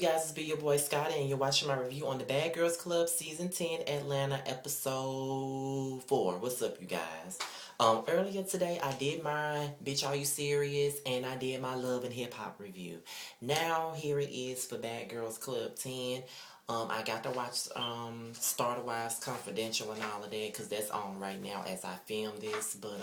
guys? It's be your boy Scotty, and you're watching my review on the Bad Girls Club Season 10 Atlanta Episode 4. What's up, you guys? Earlier today, I did my Bitch Are You Serious, and I did my Love and Hip Hop review. Now, here it is for Bad Girls Club 10. I got to watch Starter Wives Confidential and all of that, because that's on right now as I film this, but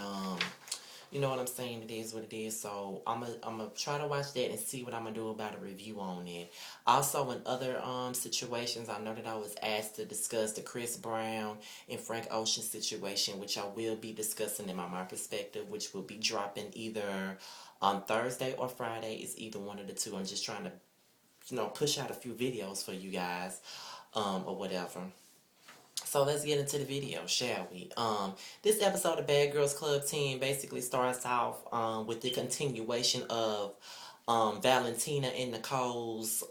you know what I'm saying? It is what it is. So I'm gonna try to watch that and see what I'm gonna do about a review on it. Also, in other situations, I know that I was asked to discuss the Chris Brown and Frank Ocean situation, which I will be discussing in my perspective, which will be dropping either on Thursday or Friday. It's either one of the two. I'm just trying to, push out a few videos for you guys, or whatever. So let's get into the video, shall we? This episode of Bad Girls Club 10 basically starts off with the continuation of Valentina and Nicole's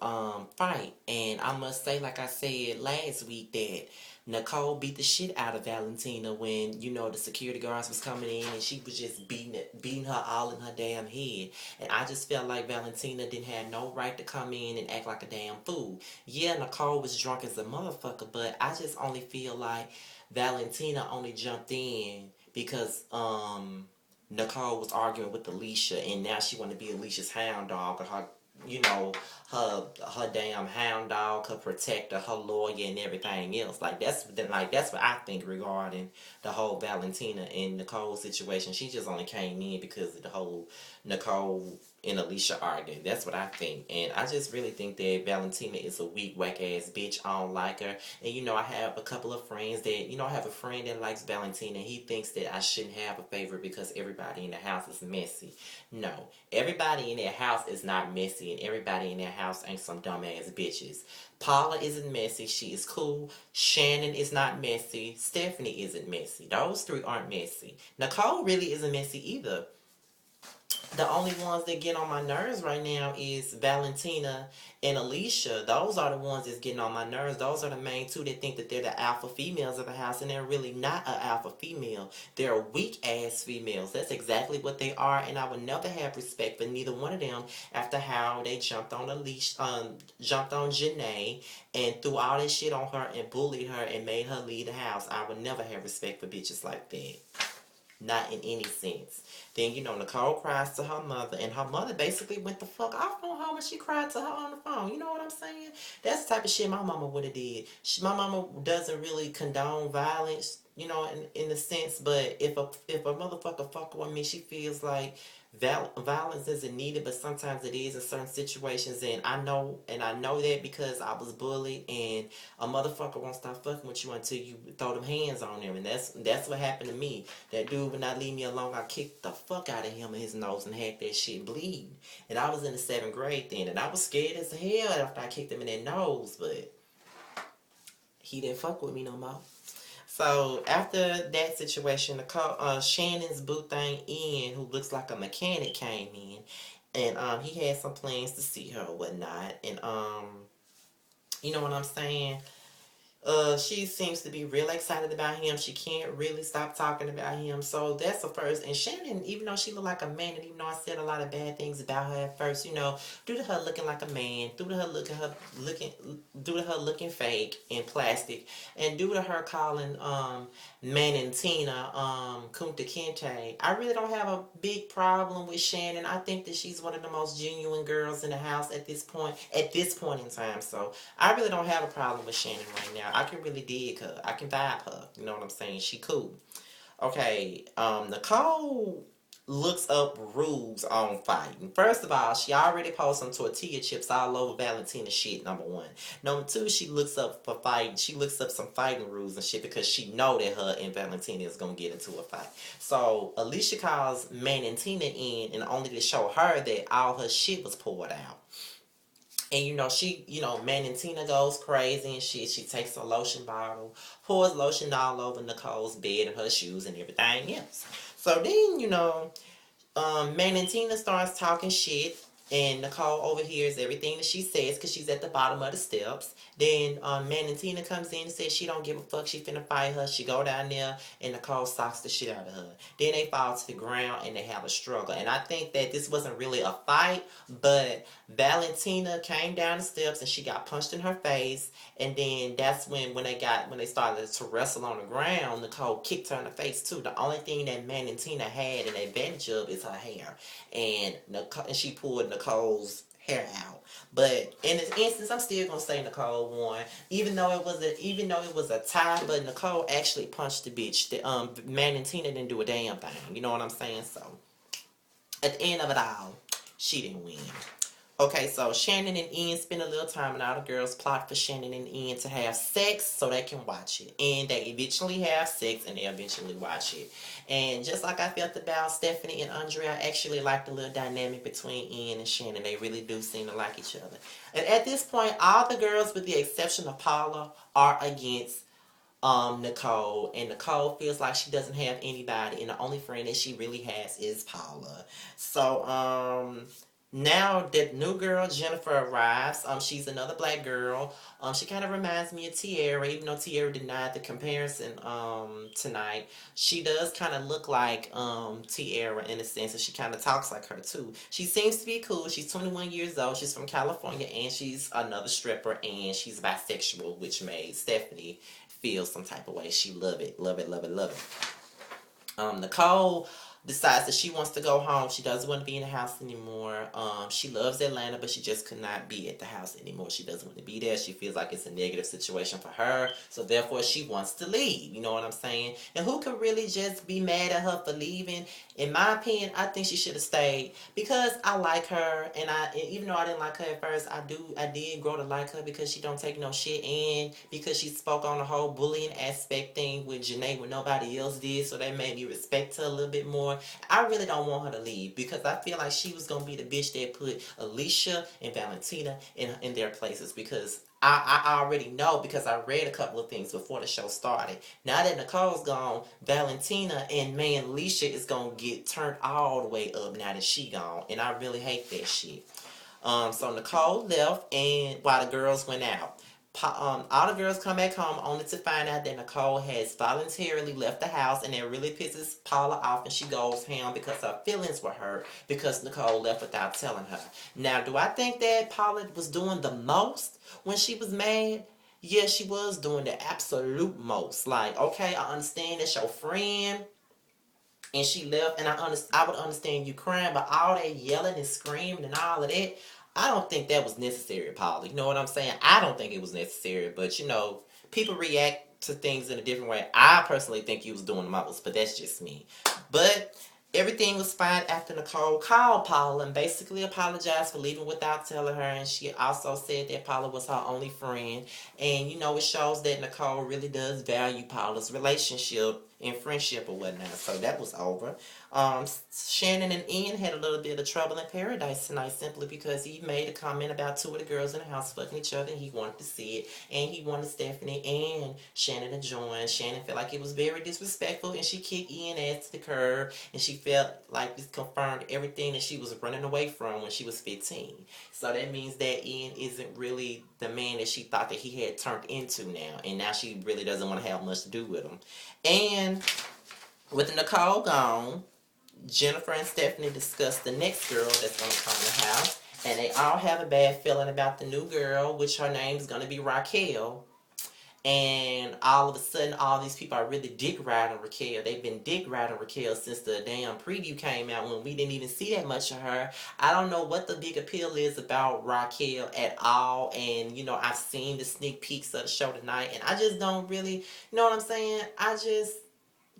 fight. And I must say, like I said last week, that Nicole beat the shit out of Valentina when, the security guards was coming in and she was just beating her all in her damn head. And I just felt like Valentina didn't have no right to come in and act like a damn fool. Yeah, Nicole was drunk as a motherfucker, but I just only feel like Valentina only jumped in because Nicole was arguing with Alicia, and now she want to be Alicia's hound dog, or her, you know, her damn hound dog, her protector, her lawyer, and everything else. That's what I think regarding the whole Valentina and Nicole situation. She just only came in because of the whole Nicole and Alicia arguing. That's what I think, and I just really think that Valentina is a weak, whack ass bitch. I don't like her, and I have a couple of friends that I have a friend that likes Valentina. He thinks that I shouldn't have a favorite because everybody in the house is messy. No, everybody in their house is not messy, and everybody in their house ain't some dumbass bitches. Paula isn't messy. She is cool. Shannon is not messy. Stephanie isn't messy. Those three aren't messy. Nicole really isn't messy either. The only ones that get on my nerves right now is Valentina and Alicia. Those are the ones that's getting on my nerves. Those are the main two that think that they're the alpha females of the house, and they're really not an alpha female. They're weak ass females. That's exactly what they are, and I would never have respect for neither one of them after how they jumped on Alicia, jumped on Janae, and threw all that shit on her and bullied her and made her leave the house. I would never have respect for bitches like that. Not in any sense. Then, Nicole cries to her mother, and her mother basically went the fuck off on her when she cried to her on the phone. You know what I'm saying? That's the type of shit my mama would have did. My mama doesn't really condone violence, in the sense, but if a motherfucker fuck with me, she feels like violence isn't needed, but sometimes it is in certain situations, and I know that because I was bullied, and a motherfucker won't stop fucking with you until you throw them hands on them, and that's what happened to me. That dude would not leave me alone. I kicked the fuck out of him in his nose and had that shit bleed. And I was in the 7th grade then, and I was scared as hell after I kicked him in that nose, but he didn't fuck with me no more. So after that situation, Shannon's boo thing, Ian, who looks like a mechanic, came in, and he had some plans to see her or whatnot, and you know what I'm saying? She seems to be real excited about him. She can't really stop talking about him. So that's the first. And Shannon, even though she looked like a man, and even though I said a lot of bad things about her at first, due to her looking like a man, due to her looking fake and plastic, and due to her calling Manantina Kunta Kinte, I really don't have a big problem with Shannon. I think that she's one of the most genuine girls in the house at this point in time. So I really don't have a problem with Shannon right now. I can really dig her. I can vibe her. You know what I'm saying? She cool. Okay, Nicole looks up rules on fighting. First of all, she already posted some tortilla chips all over Valentina's shit, number one. Number two, she looks up for fighting. She looks up some fighting rules and shit because she know that her and Valentina is going to get into a fight. So, Alicia calls Manantina in, and only to show her that all her shit was poured out. And Manantina goes crazy and shit. She takes a lotion bottle, pours lotion all over Nicole's bed and her shoes and everything else. So then, Manantina starts talking shit, and Nicole overhears everything that she says because she's at the bottom of the steps. Then Manantina comes in and says she don't give a fuck. She finna fight her. She go down there, and Nicole socks the shit out of her. Then they fall to the ground, and they have a struggle. And I think that this wasn't really a fight, but Valentina came down the steps and she got punched in her face. And then that's when they started to wrestle on the ground, Nicole kicked her in the face too. The only thing that Valentina had an advantage of is her hair. And she pulled Nicole's hair out. But in this instance, I'm still gonna say Nicole won, even though it was a tie. But Nicole actually punched the bitch. Valentina didn't do a damn thing. You know what I'm saying? So at the end of it all, she didn't win. Okay, so Shannon and Ian spend a little time, and all the girls plot for Shannon and Ian to have sex so they can watch it. And they eventually have sex, and they eventually watch it. And just like I felt about Stephanie and Andrea, I actually like the little dynamic between Ian and Shannon. They really do seem to like each other. And at this point, all the girls, with the exception of Paula, are against Nicole, and Nicole feels like she doesn't have anybody, and the only friend that she really has is Paula. So now that new girl Jennifer arrives, she's another black girl. She kind of reminds me of Tiara, even though Tiara denied the comparison tonight. She does kind of look like Tiara in a sense, and she kind of talks like her too. She seems to be cool. She's 21 years old. She's from California, and she's another stripper, and she's bisexual, which made Stephanie feel some type of way. She love it, love it, love it, love it. Nicole decides that she wants to go home. She doesn't want to be in the house anymore. She loves Atlanta, but she just could not be at the house anymore. She doesn't want to be there. She feels like it's a negative situation for her, so therefore she wants to leave. You know what I'm saying? And who could really just be mad at her for leaving? In my opinion, I think she should have stayed, because I like her, and even though I didn't like her at first, I did grow to like her because she don't take no shit, and because she spoke on the whole bullying aspect thing with Janae when nobody else did, so that made me respect her a little bit more. I really don't want her to leave, because I feel like she was gonna be the bitch that put Alicia and Valentina in their places, because I already know, because I read a couple of things before the show started. Now that Nicole's gone, Valentina and man Alicia is gonna get turned all the way up now that she gone, and I really hate that shit. So Nicole left, and while the girls went out, all the girls come back home only to find out that Nicole has voluntarily left the house, and it really pisses Paula off, and she goes ham because her feelings were hurt because Nicole left without telling her. Now, do I think that Paula was doing the most when she was mad? Yeah, she was doing the absolute most. Like, okay, I understand that's your friend, and she left, and I would understand you crying, but all that yelling and screaming and all of that, I don't think that was necessary, Paul. You know what I'm saying? I don't think it was necessary, but people react to things in a different way. I personally think he was doing the most, but that's just me. But everything was fine after Nicole called Paula and basically apologized for leaving without telling her, and she also said that Paula was her only friend. And it shows that Nicole really does value Paula's relationship and friendship or whatnot. So that was over. Shannon and Ian had a little bit of trouble in paradise tonight, simply because he made a comment about two of the girls in the house fucking each other, and he wanted to see it, and he wanted Stephanie and Shannon to join. Shannon felt like it was very disrespectful, and she kicked Ian ass to the curb, and she felt like this confirmed everything that she was running away from when she was 15. So that means that Ian isn't really the man that she thought that he had turned into now, and now she really doesn't want to have much to do with him. And with Nicole gone, Jennifer and Stephanie discuss the next girl that's going to come in the house, and they all have a bad feeling about the new girl, which her name is going to be Raquel. And all of a sudden, all these people are really dick riding Raquel. They've been dick riding Raquel since the damn preview came out, when we didn't even see that much of her. I don't know what the big appeal is about Raquel at all. And, I've seen the sneak peeks of the show tonight, and I just don't really, you know what I'm saying?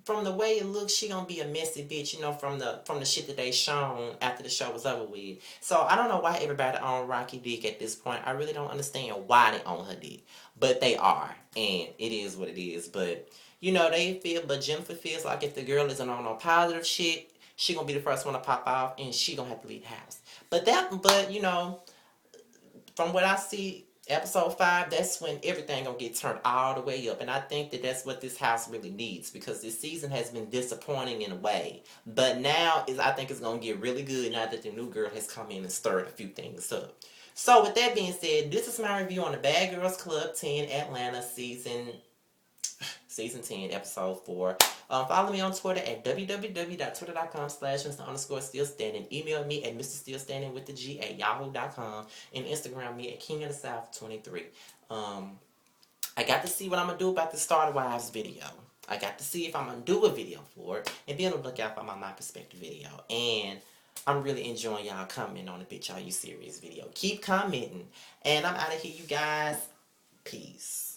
From the way it looks, she gonna be a messy bitch, from the shit that they shown after the show was over with. So I don't know why everybody on Rocky dick at this point. I really don't understand why they own her dick. But they are, and it is what it is. But but Jennifer feels like if the girl isn't on no positive shit, she gonna be the first one to pop off, and she gonna have to leave the house. But from what I see, episode 5, that's when everything gonna get turned all the way up, and I think that that's what this house really needs, because this season has been disappointing in a way, but now I think it's gonna get really good now that the new girl has come in and stirred a few things up. So with that being said, this is my review on the Bad Girls Club 10 Atlanta season Season 10, Episode 4. Follow me on Twitter at www.twitter.com/Mr_Still_Standing. Email me at MrStillStanding with the G at yahoo.com. And Instagram me at King of the South 23. I got to see what I'm going to do about the Starter Wives video. I got to see if I'm going to do a video for it. And be on the lookout for my perspective video. And I'm really enjoying y'all commenting on the Bitch Are You Serious video. Keep commenting. And I'm out of here, you guys. Peace.